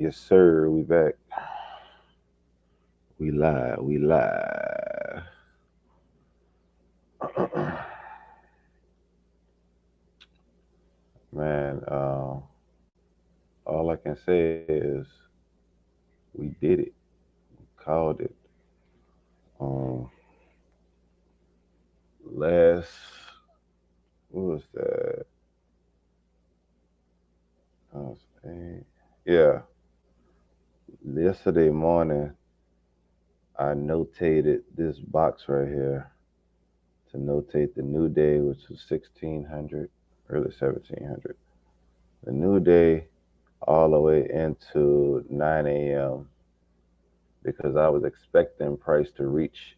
Yes, sir. We back. We live. We live. Man, all I can say is we did it. Called it. Um, last, what was that? Yeah, yesterday morning, I notated this box right here to notate the new day, which was 1600, early 1700. The new day all the way into 9 a.m. because I was expecting price to reach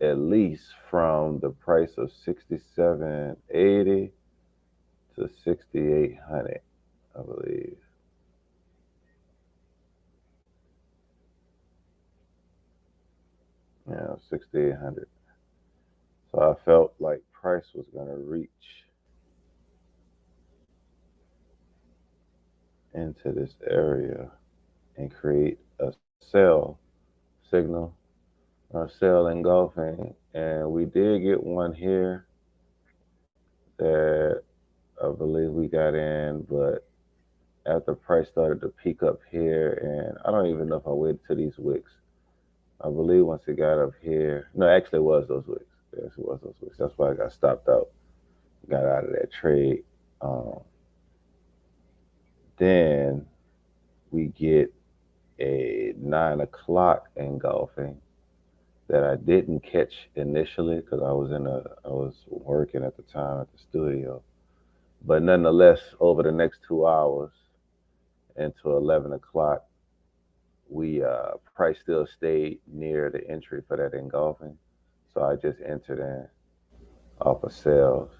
at least from the price of 67.80 to 6800, I believe. Yeah, 6800. So I felt like price was gonna reach into this area and create a sell signal, a sell engulfing, and we did get one here that I believe we got in, but after price started to peak up here, and I don't even know if I waited to these wicks. I believe once it got up here, no, actually it was those wicks. Yes, it was those wicks. That's why I got stopped out, got out of that trade. Um, then we get a 9 o'clock engulfing that I didn't catch initially because I was working at the time at the studio. But nonetheless, over the next 2 hours into 11 o'clock, we price still stayed near the entry for that engulfing. So I just entered in off of sales,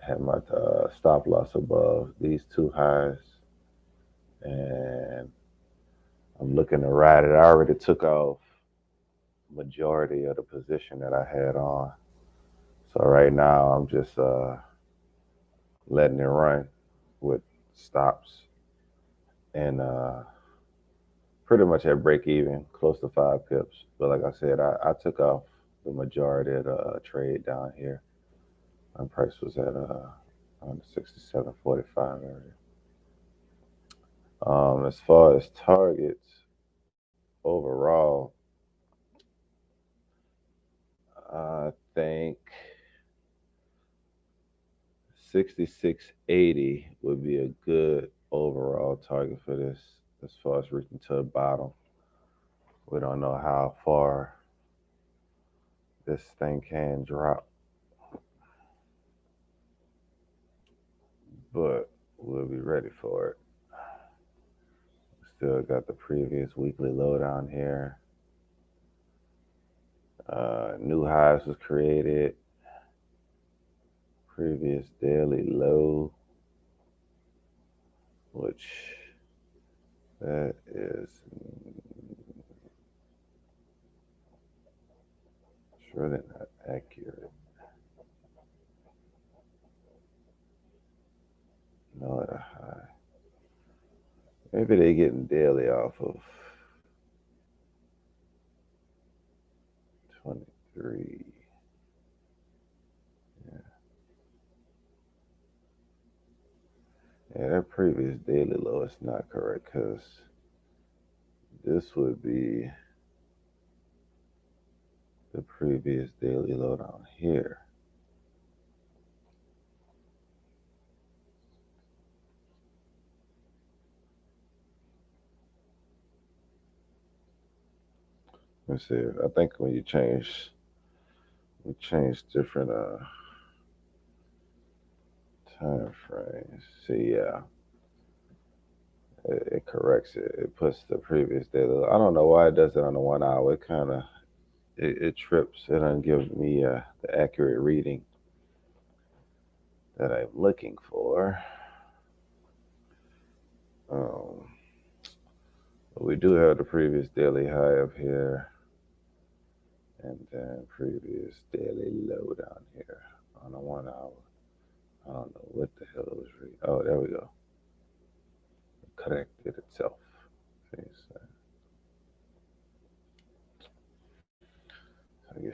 had my stop loss above these two highs, and I'm looking to ride it. I already took off majority of the position that I had on. So right now I'm just letting it run with stops and pretty much at break even, close to 5 pips. But like I said, I took off the majority of the trade down here. My price was at on the 67.45 area. As far as targets overall, I think 66.80 would be a good overall target for this as far as reaching to the bottom. We don't know how far this thing can drop, but we'll be ready for it. Still got the previous weekly low down here. New highs was created. Previous daily low, which that is really not accurate. No, at a high. Maybe they getting daily off of 23. Yeah, yeah, that previous daily low is not correct because this would be the previous daily low down here. Let's see. I think when we change different time frames. See, yeah, it corrects it. It puts the previous daily low. I don't know why it does it on the 1 hour. It kind of it trips. It doesn't give me the accurate reading that I'm looking for. Um, but we do have the previous daily high up here, and then previous daily low down here on the 1 hour. I don't know what the hell it was reading. Oh, there we go. It corrected itself.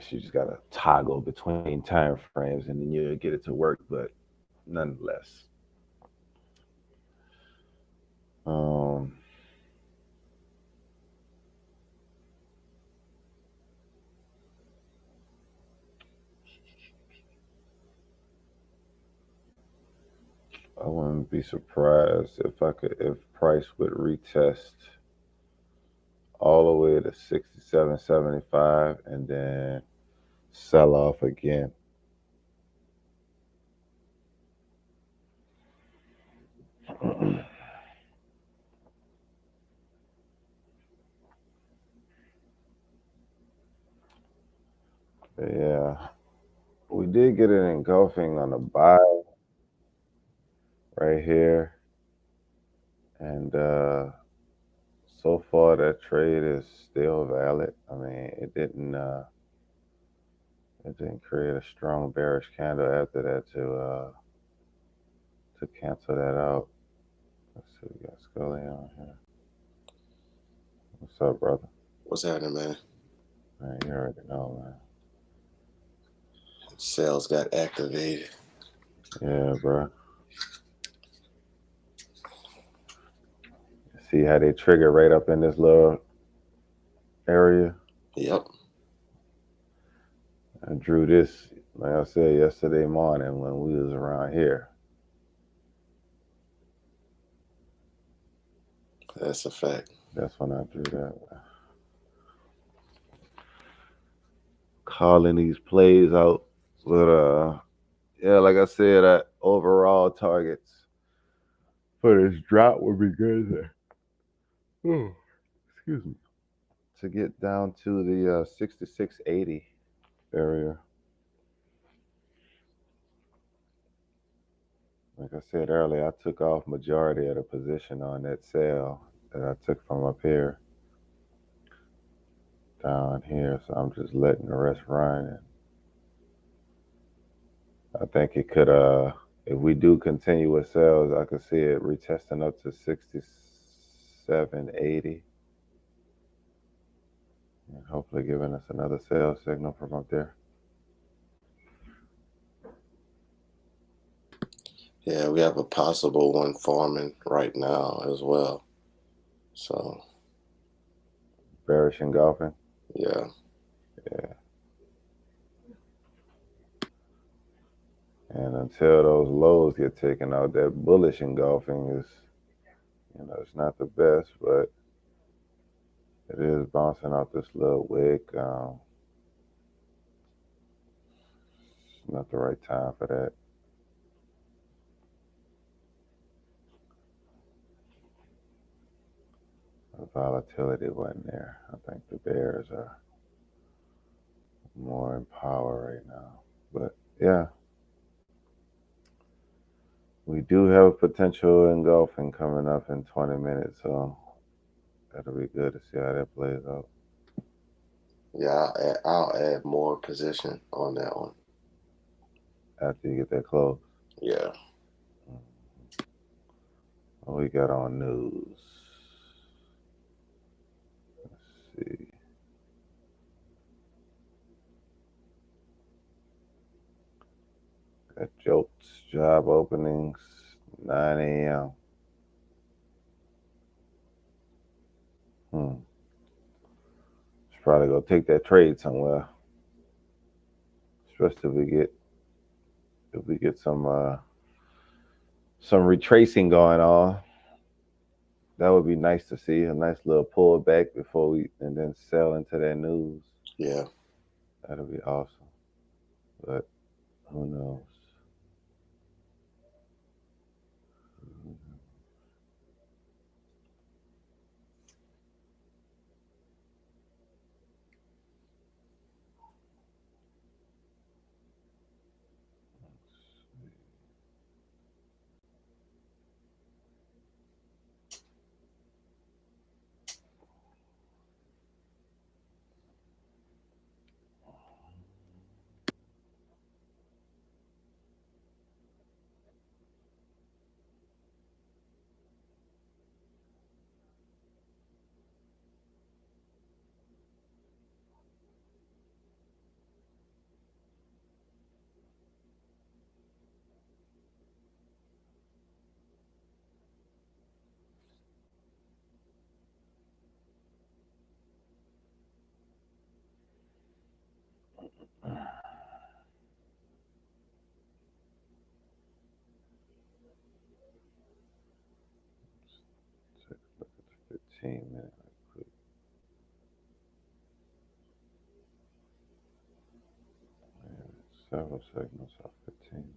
guess you just gotta toggle between time frames and then you'll get it to work, but nonetheless. I wouldn't be surprised if price would retest all the way to 67.75 and then sell off again. Yeah, we did get it engulfing on the buy right here, and so far that trade is still valid. I mean, it didn't create a strong bearish candle after that to cancel that out. Let's see, we got Scully on here. What's up, brother? What's happening, man? Man, you already know, man. Sales got activated. Yeah, bro. See how they trigger right up in this little area? Yep. I drew this, like I said, yesterday morning when we was around here. That's a fact. That's when I drew that. Calling these plays out. But yeah, like I said, overall targets for this drop would be good. Excuse me. To get down to the 66.80 area. Like I said earlier, I took off majority of the position on that sale that I took from up here down here, so I'm just letting the rest run. And I think it could, if we do continue with sales, I could see it retesting up to 67.80 and hopefully giving us another sales signal from up there. Yeah, we have a possible one forming right now as well. So Bearish engulfing. Yeah. And until those lows get taken out, that bullish engulfing is, it's not the best, but it is bouncing off this little wick. It's not the right time for that. The volatility wasn't there. I think the bears are more in power right now. But yeah, we do have potential engulfing coming up in 20 minutes, so that'll be good to see how that plays out. Yeah, I'll add more position on that one. After you get that close? Yeah. What we got on news? Let's see. Got Jolt's job openings, 9 a.m. Should probably go take that trade somewhere. Especially if we get some retracing going on. That would be nice to see. A nice little pullback before and then sell into that news. Yeah. That'll be awesome. But who knows? Take a look at the 15-minute. Several signals off 15 minutes.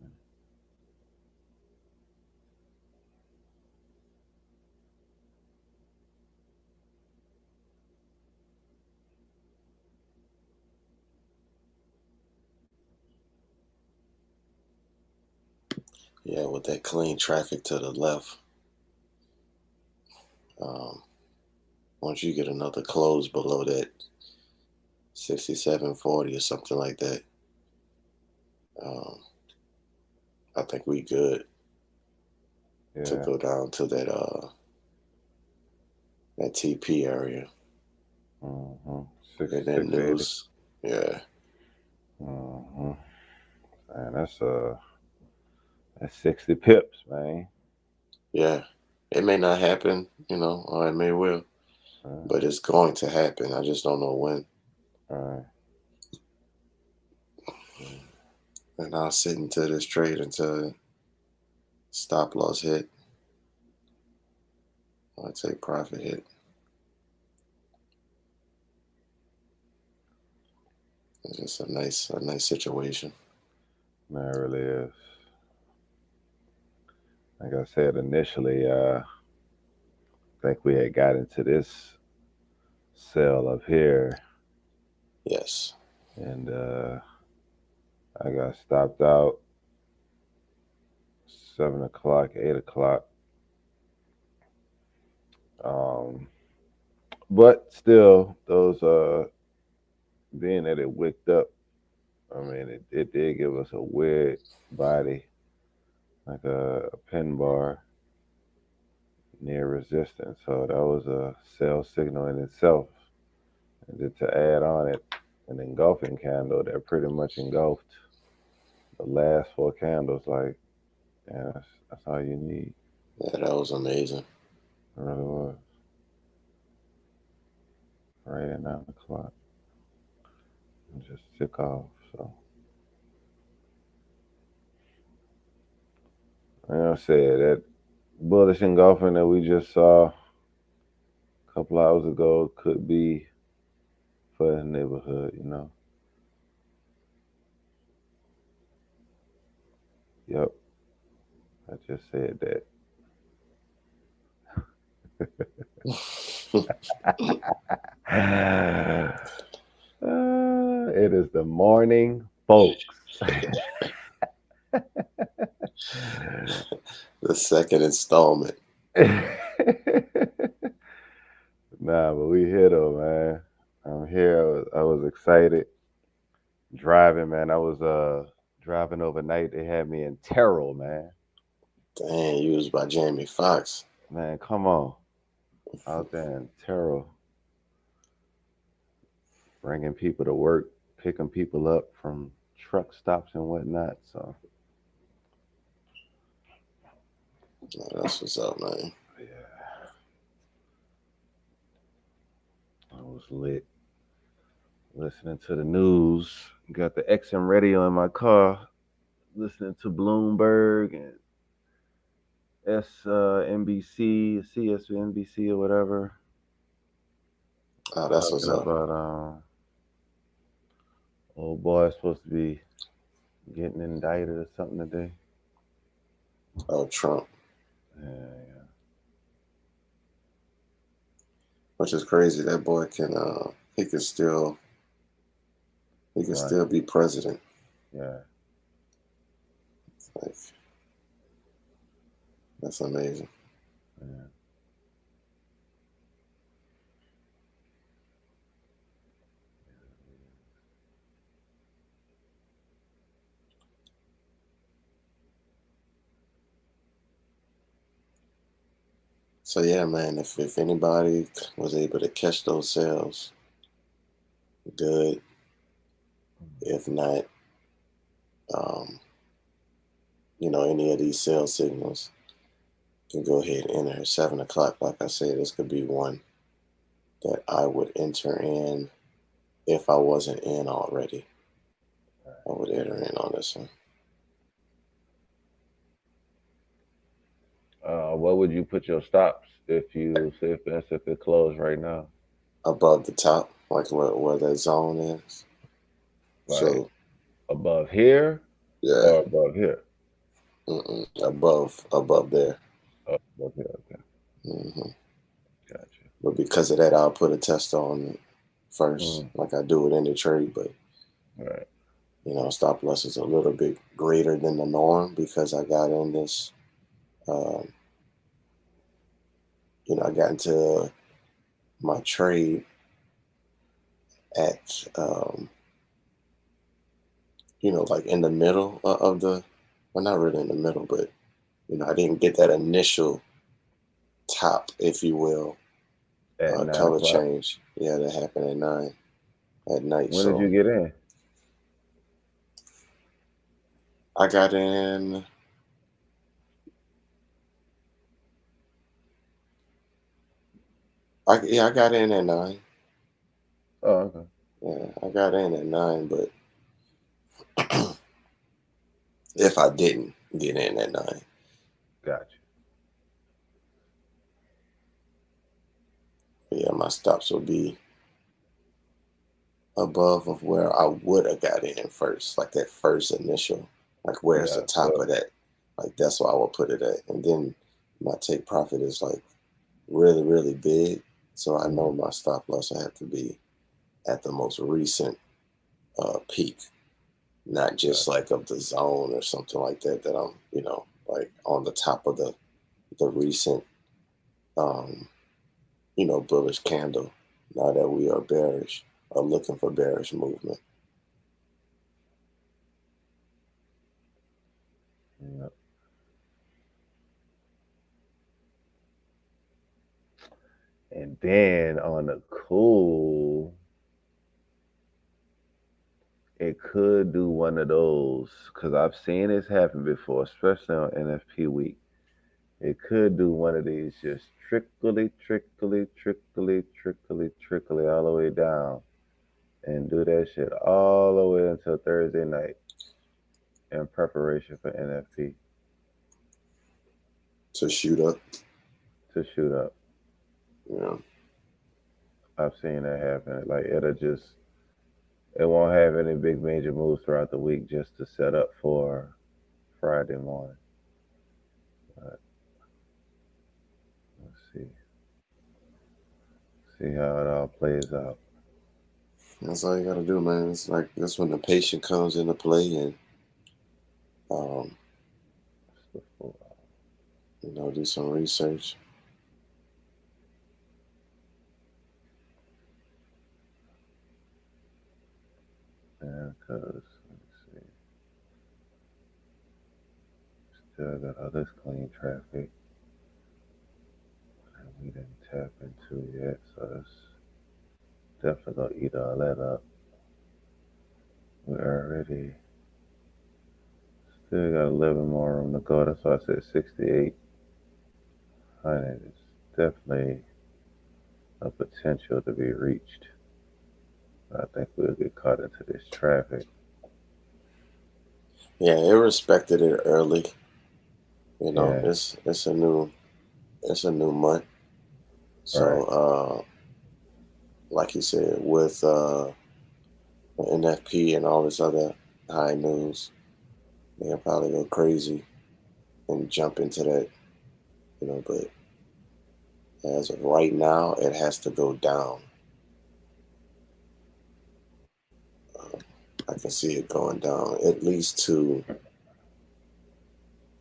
Yeah, with that clean traffic to the left. Once you get another close below that 67.40 or something like that, I think we good to go down to that TP area. Mm-hmm. And then news. Yeah. Mm-hmm. Man, that's 60 pips, man. Yeah. It may not happen, or it may will. But it's going to happen. I just don't know when. All right. And I'll sit into this trade until stop loss hit. I'll take profit hit. It's just a nice situation. Man, it really is. Like I said initially, I think we had got into this sell up here. Yes. And I got stopped out 7 o'clock, 8 o'clock. But still, those being that it wicked up, I mean, it did give us a weird body, like a pin bar near resistance. So that was a sell signal in itself. And then to add on it, an engulfing candle that pretty much engulfed the last 4 candles. Like, yeah, that's all you need. Yeah, that was amazing. It really was. Right at 9 o'clock. And just took off. So, like I said, that bullish engulfing that we just saw a couple hours ago could be for the neighborhood, Yep. I just said that. It is the morning, folks. The second installment. Nah, but we here though, man. I'm here. I was excited. Driving, man. I was driving overnight. They had me in Terrell, man. Dang, used by Jamie Foxx. Man, come on. Out there in Terrell. Bringing people to work, picking people up from truck stops and whatnot. So That's what's up, man. yeah, I was lit. Listening to the news. Got the XM radio in my car. Listening to Bloomberg and NBC, CSNBC or whatever. Oh, that's what's Talking up. about old boy supposed to be getting indicted or something today. Oh, Trump. Yeah. Which is crazy. That boy he can still be president. Yeah. Like, that's amazing. Yeah. So yeah, man, if anybody was able to catch those sales, good. If not, any of these sales signals, can go ahead and enter 7 o'clock. Like I said, this could be one that I would enter in if I wasn't in already. I would enter in on this one. What would you put your stops if you say, for instance, if it closed right now? Above the top, like where that zone is. Like So above here yeah, or above here? above there. Oh, above here. Okay, hmm gotcha. But because of that, I'll put a test on it first, Mm, like I do with any trade. But right. stop loss is a little bit greater than the norm because I got in this. Um, I got into my trade at like in the middle of the, well, not really in the middle, but I didn't get that initial top, if you will, At nine color o'clock. change. Yeah, that happened at 9 at night. When did you So get in? I got in. I got in at 9. Oh, okay, Yeah, I got in at 9, but if I didn't get in at 9, gotcha. yeah, my stops would be above of where I would have got in first, like that first initial, like where's the Yeah. top of that? Like that's where I would put it at. And then my take profit is like really, really big. So I know Mhm, my stop loss will have to be at the most recent peak, not just gotcha. like of the zone or something like that, that I'm, like on the top of the recent um, bullish candle. Now that we are bearish or looking for bearish movement. Yeah. And then on the cool, it could do one of those because I've seen this happen before, especially on NFP week. It could do one of these just trickly all the way down and do that shit all the way until Thursday night in preparation for NFP To shoot up. to shoot up. You know, I've seen that happen. Like it won't have any big major moves throughout the week just to set up for Friday morning. But let's see how it all plays out. that's all you gotta do, man. It's like that's when the patient comes into play, and um, do some research. Yeah, because let's see, still got all this clean traffic that we didn't tap into yet, so it's definitely gonna eat all that up. We already still got a little bit more room to go. That's why I said 6,800 is definitely a potential to be reached. I think we'll get caught into this traffic. Yeah, it respected it early. Yeah, It's a new month. right. So, like you said, with NFP and all this other high news, they'll probably go crazy and jump into that. But as of right now, it has to go down. Uh, I can see it going down at least to,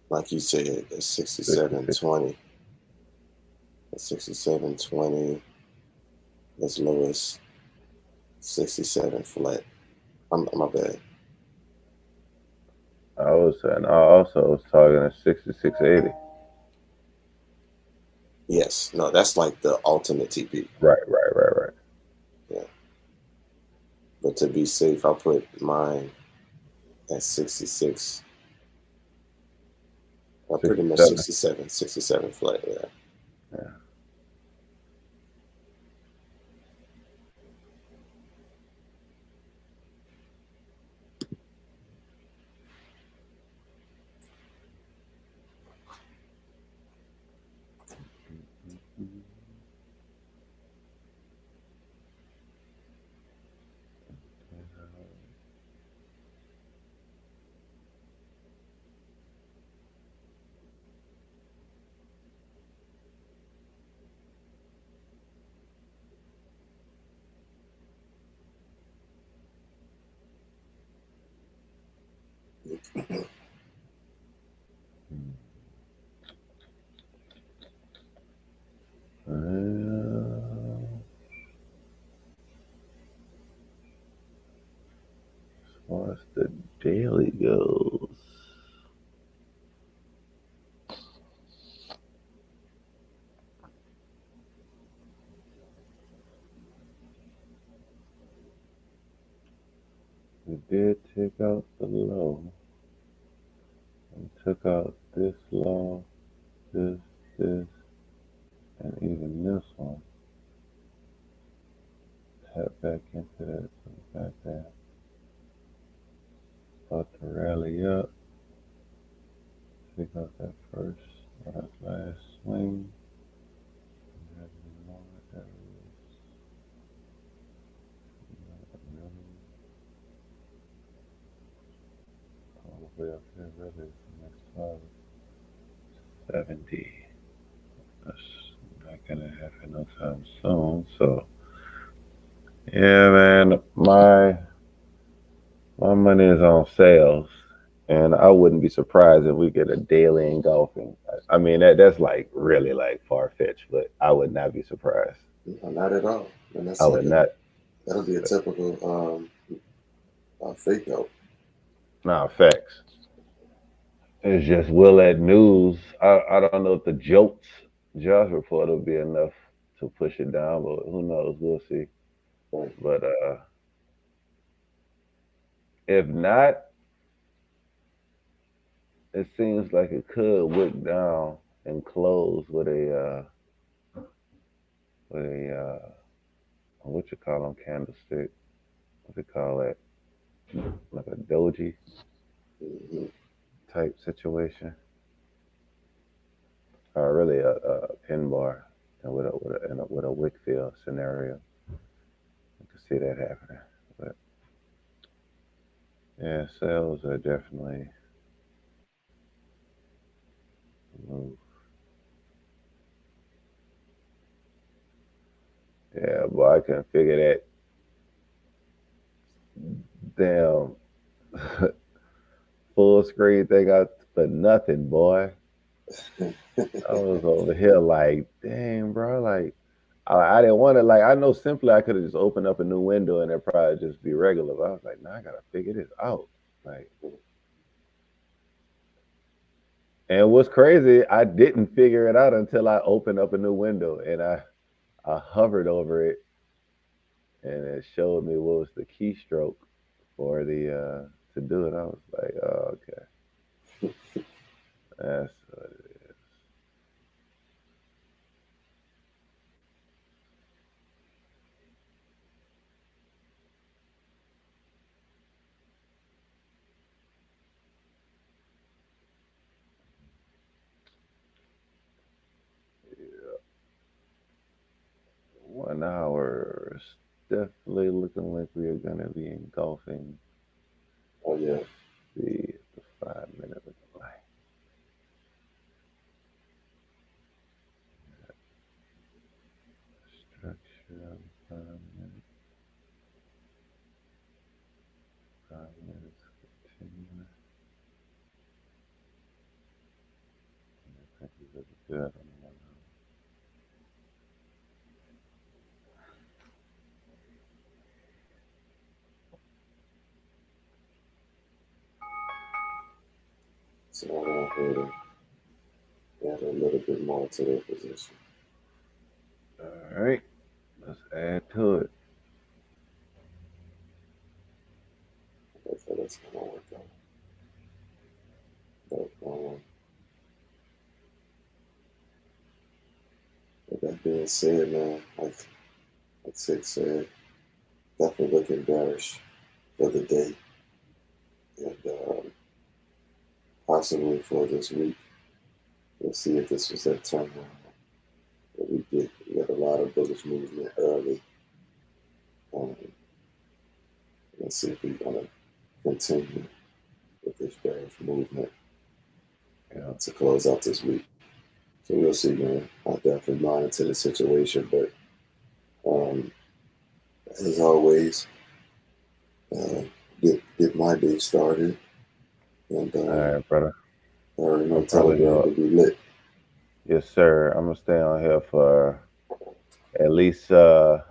like you said, at 66. 67.20. At 67.20, as low as 67 flat. My bad. I also was targeting 66.80. Yes, no, that's like the ultimate TP. Right. Yeah, but to be safe, I'll put mine at 66. Pretty much 67. 67 flat. Yeah. Yeah. As far as the daily goes, we did take out the low. We took out this low, this, and even this one. Tap back into that, back there. About to rally up. Take out that first, that last swing. All the way up here, really, next 70. That's not gonna happen no time soon. So, yeah, man, my money is on sales, and I wouldn't be surprised if we get a daily engulfing. I mean, that's like really like far fetched, but I would not be surprised. No, not at all. And that's I would not. That'll be a typical fake out. Nah, facts. It's just will that news. I don't know if the jobs report will be enough to push it down, but who knows? We'll see. Right. But if not, it seems like it could wick down and close with a what you call them, candlestick? What they call that? Like a doji type situation, or really a pin bar, and with a wick fill scenario. You can see that happening, but yeah, sales are definitely a move. Yeah, boy, I couldn't figure that damn full screen thing out for nothing, boy. I was over here like, dang, bro, like I didn't want to like. I know simply I could have just opened up a new window and it probably just be regular. But I was like, nah, I gotta figure this out. Like, and what's crazy, I didn't figure it out until I opened up a new window and I hovered over it and it showed me what was the keystroke for the to do it. I was like, oh, okay, that's what it is. 1 hour. Definitely looking like we are gonna be engulfing. Oh yeah. The 5 minute looking like. Structure of 5 minutes. 5 minutes continuing. I think we look good on the 1 hour. So I went ahead and add a little bit more to their position. All right, let's add to it. That's how that's gonna work out. But with that being said, man, like Six said, definitely looking bearish for the day and possibly for this week. We'll see if this was that turnaround that we had a lot of bullish movement early. Let's see if we're gonna continue with this bearish movement to close out this week. So we'll see, man. I'll definitely monitor the situation, but as always, get my day started And All right, brother. I already know I'm probably Telegram going. to be lit. Yes, sir. I'm gonna stay on here for at least to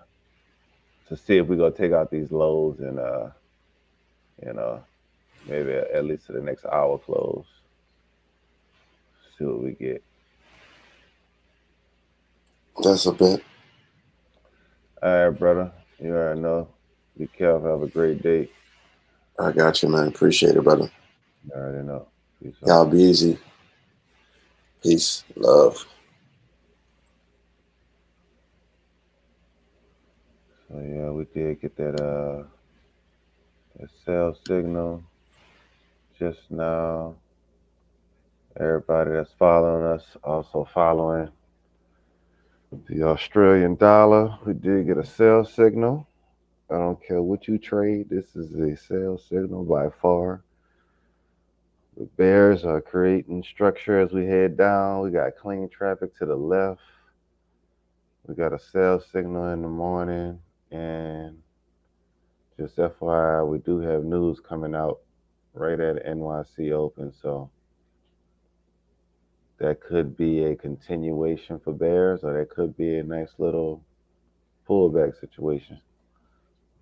see if we gonna take out these lows and you know maybe at least to the next hour close. See what we get. That's a bet. All right, brother. You already know. Be careful. Have a great day. I got you, man. Appreciate it, brother. You already know. Peace out. Y'all be easy. Peace. Love. So yeah, we did get that sell signal just now. Everybody that's following us also following the Australian dollar. We did get a sell signal. I don't care what you trade. This is a sell signal by far. The bears are creating structure as we head down. We got clean traffic to the left. We got a sell signal in the morning. And just FYI, we do have news coming out right at NYC Open. So that could be a continuation for bears, or that could be a nice little pullback situation.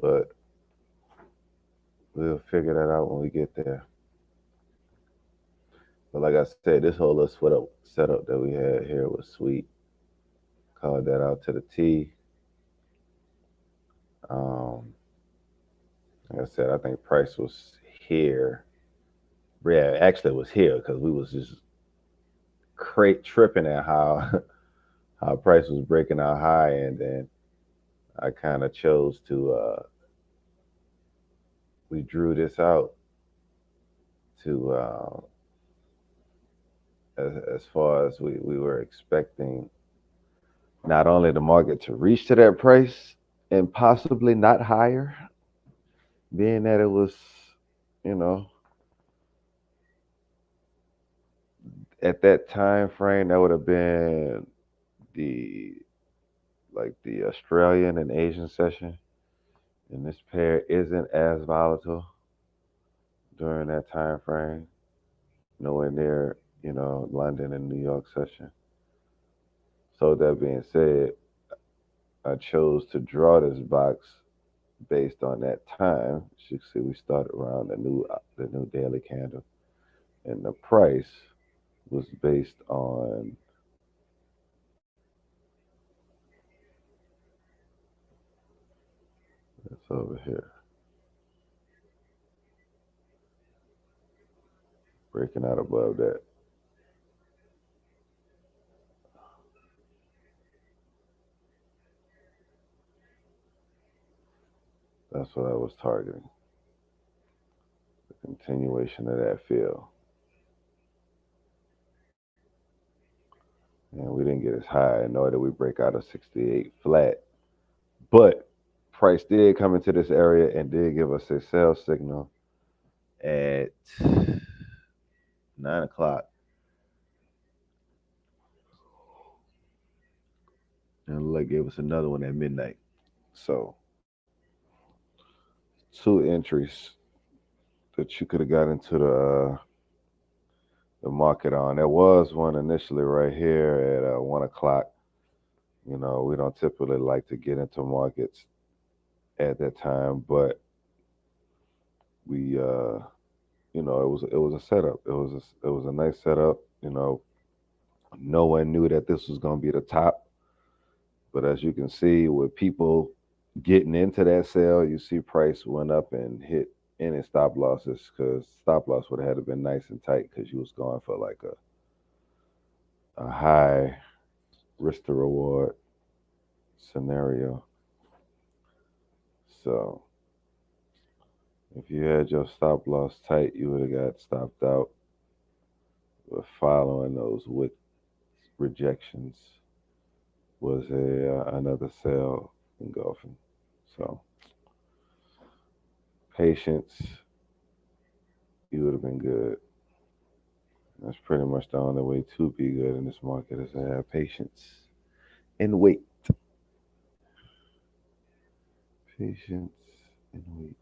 But we'll figure that out when we get there. But like I said, this whole little setup that we had here was sweet. Called that out to the T. Um, like I said, I think price was here. Yeah, actually, it was here because we was just tripping at how how price was breaking out high, and then I kind of chose to we drew this out to as far as we were expecting not only the market to reach to that price and possibly not higher, being that it was, you know, at that time frame that would have been the the Australian and Asian session, and this pair isn't as volatile during that time frame, nowhere near London and New York session. So that being said, I chose to draw this box based on that time. As you can see, we started around the new daily candle, and the price was based on this over here, breaking out above that. That's what I was targeting. The continuation of that fill. And we didn't get as high, nor did we break out a 68 flat. But price did come into this area and did give us a sell signal at 9 o'clock. And like gave us another one at midnight. So two entries that you could have got into the market on. There was one initially right here at 1 o'clock. We don't typically like to get into markets at that time, but we it was a setup. It was a nice setup. No one knew that this was going to be the top, but as you can see, with people getting into that sale, you see price went up and hit any stop losses, because stop loss would have had to been nice and tight because you was going for like a high risk to reward scenario. So if you had your stop loss tight, you would have got stopped out. But following those with rejections was another sale engulfing. So patience, you would have been good. That's pretty much the only way to be good in this market, is to have patience and wait. Patience and wait.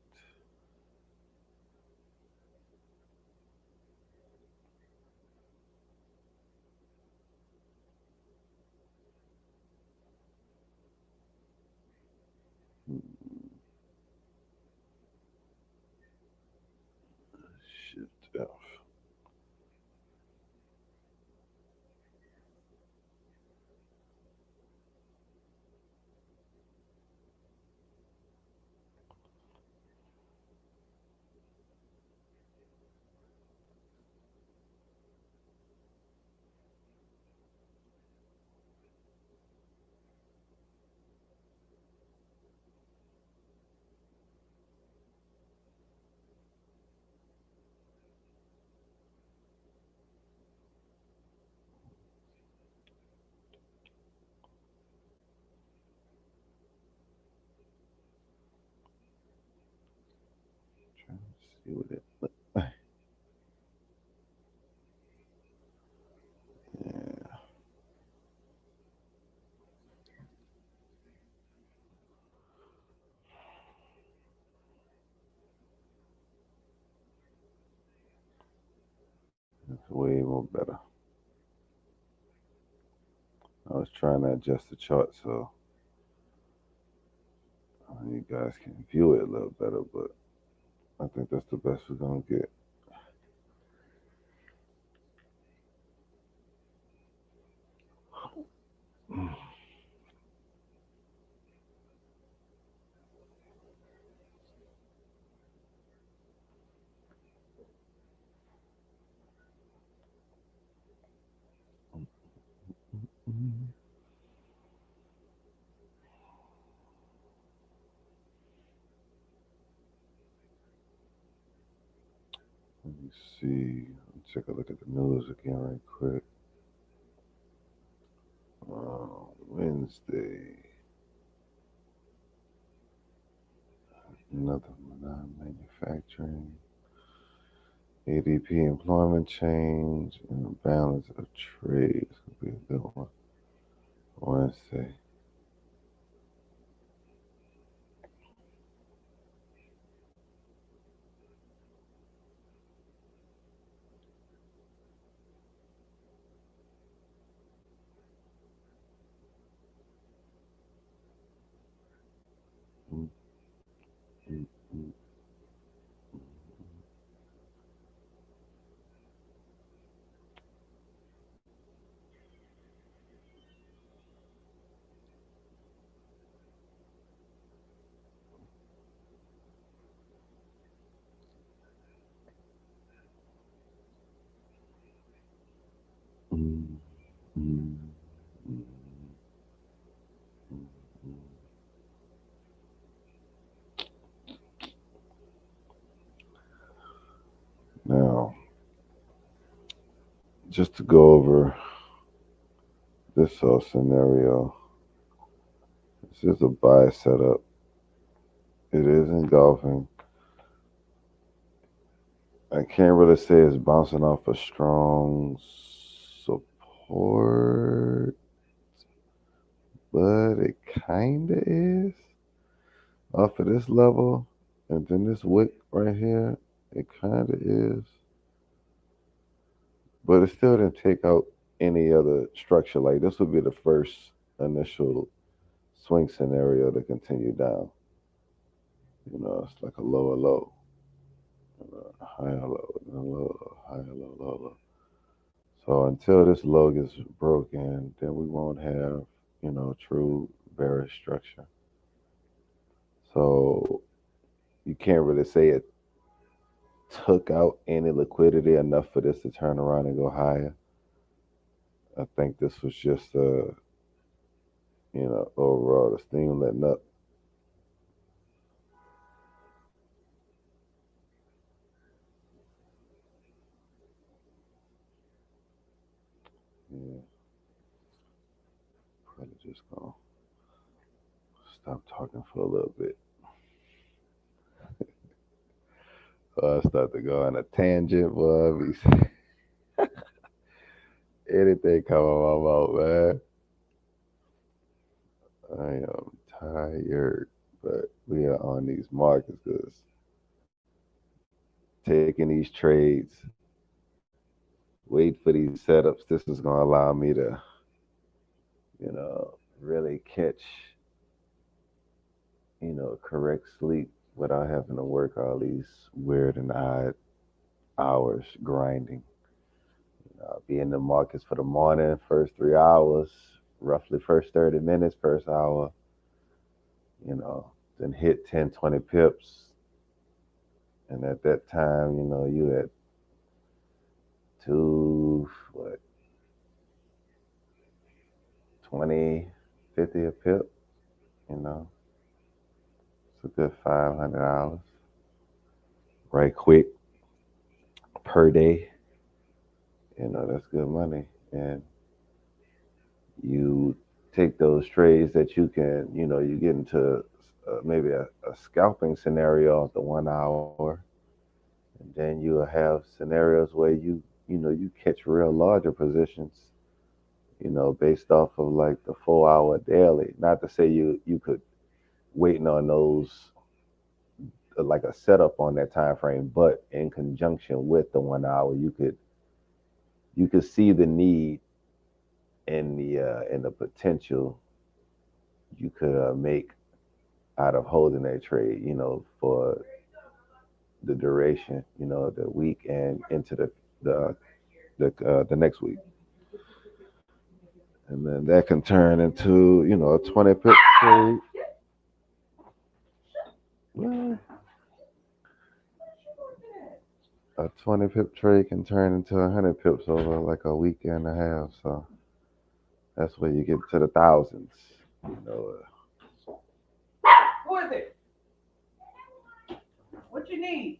see what it. Yeah, it's way more better. I was trying to adjust the chart so you guys can view it a little better, but I think that's the best we're gonna get. Let me see. Take a look at the news again, right quick. Wednesday. Another non-manufacturing. ADP employment change and balance of trade. It's gonna be a good one. Wednesday. Mm, mm, mm, mm, mm, mm, mm, mm. Now, just to go over this scenario, this is a buy setup. It is engulfing. I can't really say it's bouncing off a strong support, but it kind of is off of this level. And then this wick right here, it kind of is. But it still didn't take out any other structure. Like this would be the first initial swing scenario to continue down. It's like a lower low, higher low, and a low, higher low, low, low. So until this low gets broken, then we won't have, true bearish structure. So you can't really say it took out any liquidity enough for this to turn around and go higher. I think this was just overall the steam letting up. Yeah, probably just gonna stop talking for a little bit. I start to go on a tangent, boy. Anything come on my mouth, man. I am tired, but we are on these markets because taking these trades, wait for these setups. This is going to allow me to, really catch, correct sleep without having to work all these weird and odd hours grinding. Be in the markets for the morning, first 3 hours, roughly first 30 minutes, first hour, then hit 10, 20 pips. And at that time, you at what, 20, 50 a pip, you know. It's a good $500 right quick per day. That's good money. And you take those trades that you can, you get into maybe a scalping scenario at the 1 hour. And then you'll have scenarios where you catch real larger positions, based off of like the 4 hour daily. Not to say you could waiting on those like a setup on that time frame, but in conjunction with the 1 hour, you could see the need and the potential you could make out of holding that trade, for the duration, the week and into the the next week, and then that can turn into a 20 pip trade. Well, a 20 pip trade can turn into 100 pips over like a week and a half. So that's where you get to the thousands. You know, Who is it? What you need?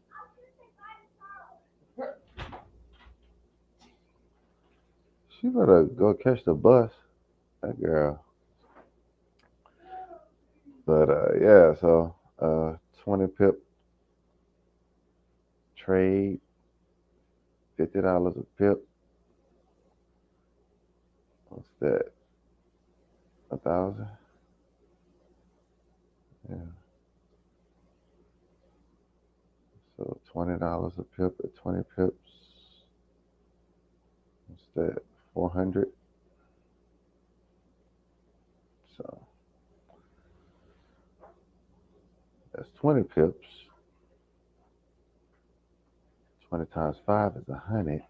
she better go catch the bus, that girl. But yeah, so 20 pip trade, $50 a pip. What's that? 1,000? Yeah. So $20 a pip at 20 pips. What's that? 400. So that's 20 pips. 20 times 5 is 100.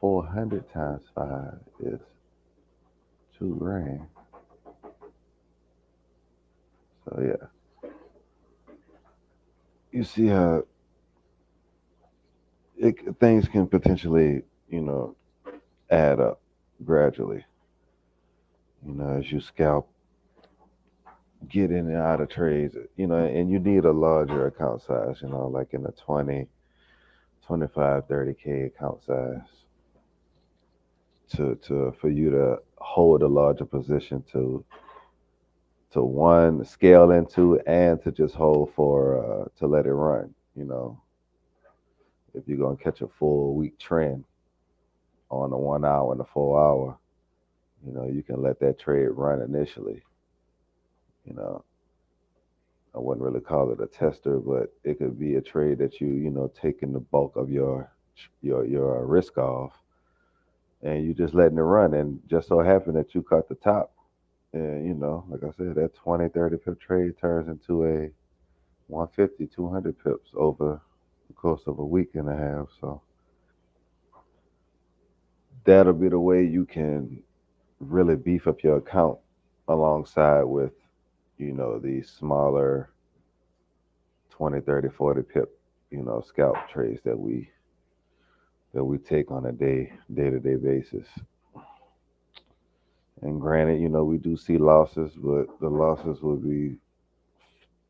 400 times 5 is 2 grand. So yeah, you see how things can potentially, add up gradually. As you scalp, get in and out of trades, and you need a larger account size, like in the 20, 25, 30K account size to for you to hold a larger position to one scale into and to just hold for to let it run. If you're gonna catch a full week trend on the 1 hour and the 4 hour, you can let that trade run initially. You know, I wouldn't really call it a tester, but it could be a trade that taking the bulk of your risk off, and you just letting it run, and just so happen that you caught the top, and like I said, that 20, 30 pip trade turns into a 150, 200 pips over the course of a week and a half. So that'll be the way you can really beef up your account alongside with these smaller 20, 30, 40 pip scalp trades that we take on a day-to-day basis. And granted, we do see losses, but the losses will be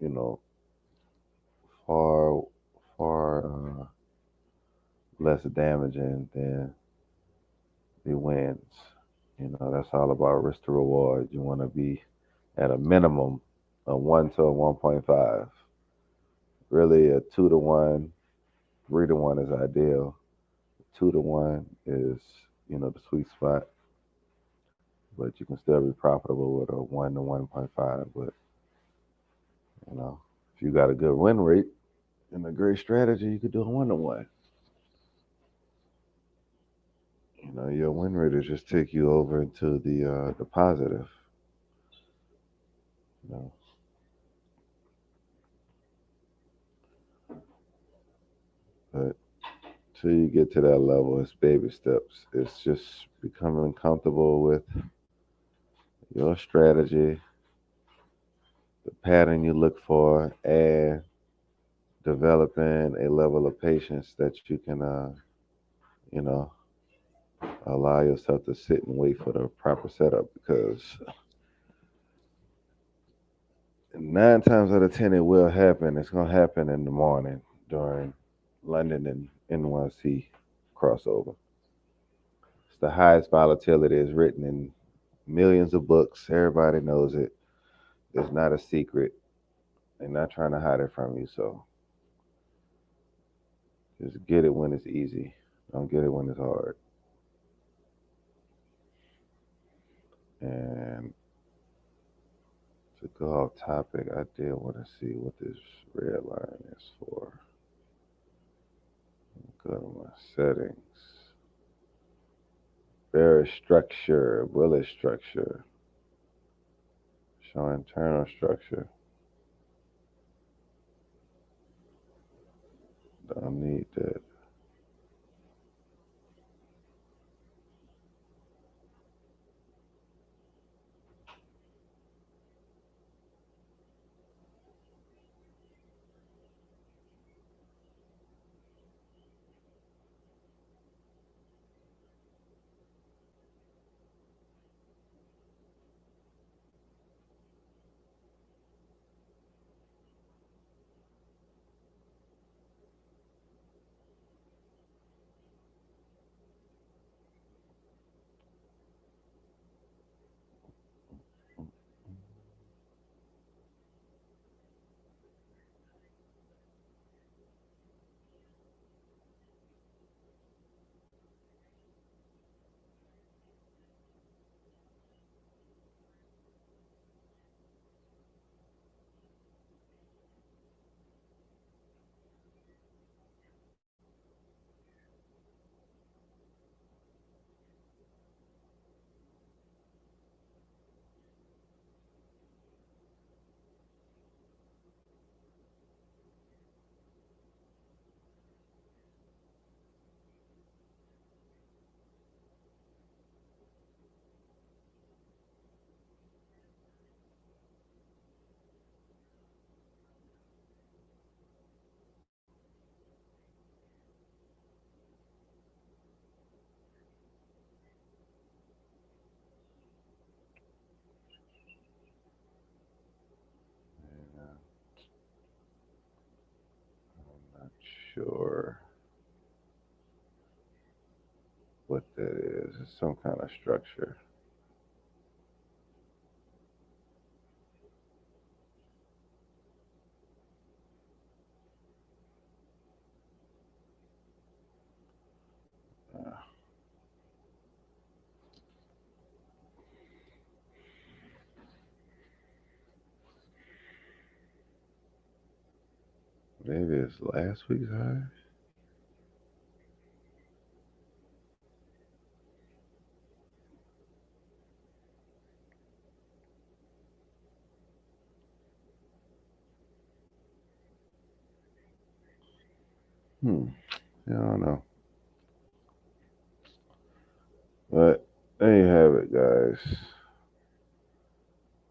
you know far far less damaging than the wins. That's all about risk to reward. You want to be at a minimum a 1 to a 1.5. Really, a 2 to 1, 3 to 1 is ideal. 2 to 1 is the sweet spot, but you can still be profitable with a 1 to 1.5. But if you got a good win rate and a great strategy, you could do a 1 to 1. Your win rate will just take you over into the positive. You know, but till you get to that level, it's baby steps. It's just becoming comfortable with your strategy, the pattern you look for, and developing a level of patience that you can, you know, allow yourself to sit and wait for the proper setup, because 9 times out of 10 it will happen. It's gonna happen in the morning during London and NYC crossover. It's the highest volatility. Is written in millions of books. Everybody knows it. It's not a secret. They're not trying to hide it from you, so just get it when it's easy. Don't get it when it's hard. And to go off topic, I did want to see what this red line is for. Go to my settings. Bearish structure, bullish structure. Show internal structure. Don't need that. And, I'm not sure what that is. It's some kind of structure. Uh, maybe it's last week's high. Yeah, I don't know. But there you have it, guys.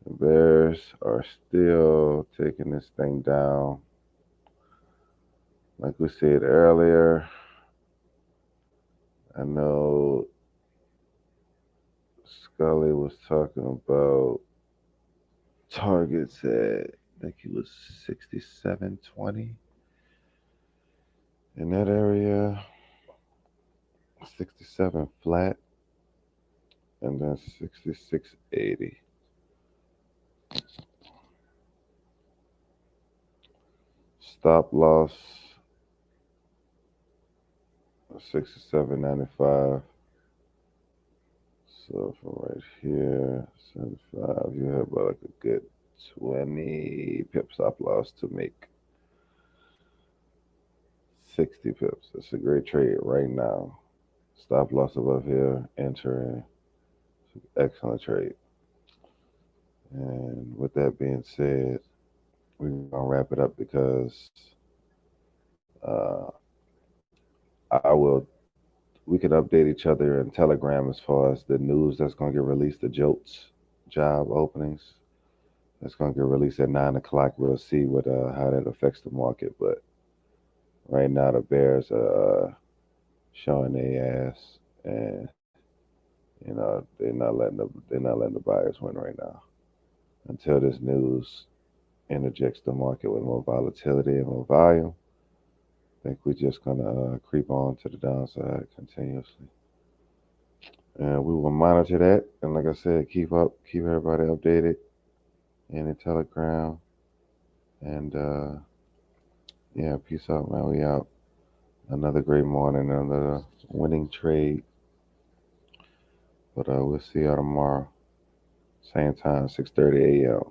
The Bears are still taking this thing down. Like we said earlier, I know Scully was talking about targets at, I think it was 67.20 in that area, 67 flat, and then 66.80. Stop loss 67.95. So from right here, 75, you have about like a good 20 pip stop loss to make 60 pips. It's a great trade right now. Stop loss above here, enter in. Excellent trade. And with that being said, we're gonna wrap it up because uh, I will. We could update each other in Telegram as far as the news that's gonna get released. The Jolts job openings that's gonna get released at 9 o'clock. We'll see what how that affects the market. But right now, the Bears are showing their ass, and they're not letting the buyers win right now until this news interjects the market with more volatility and more volume. I think we're just gonna creep on to the downside continuously, and we will monitor that. And like I said, keep everybody updated in the Telegram. And yeah, peace out, man. We out. Another great morning, another winning trade. But we'll see y'all tomorrow. Same time, 6:30 a.m.